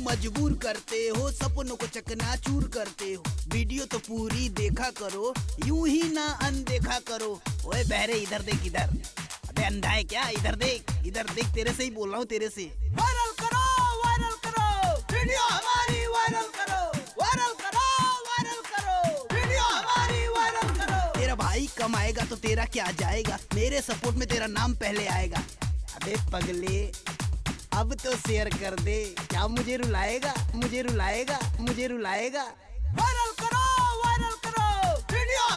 मजबूर करते हो, सपनों को चकनाचूर करते हो। वीडियो तो पूरी देखा करो, यूं ही ना अनदेखा करो। ओए बहरे इधर देख इधर, अबे अंधा है क्या? इधर देख, तेरे से ही बोल रहा हूँ, तेरे से। वायरल करो वीडियो हमारी, वायरल करो वीडियो हमारी, वायरल करो। तेरा भाई कमाएगा तो तेरा क्या जाएगा, मेरे सपोर्ट में तेरा नाम पहले आएगा। अबे पगले अब तो शेयर कर दे, क्या मुझे रुलाएगा?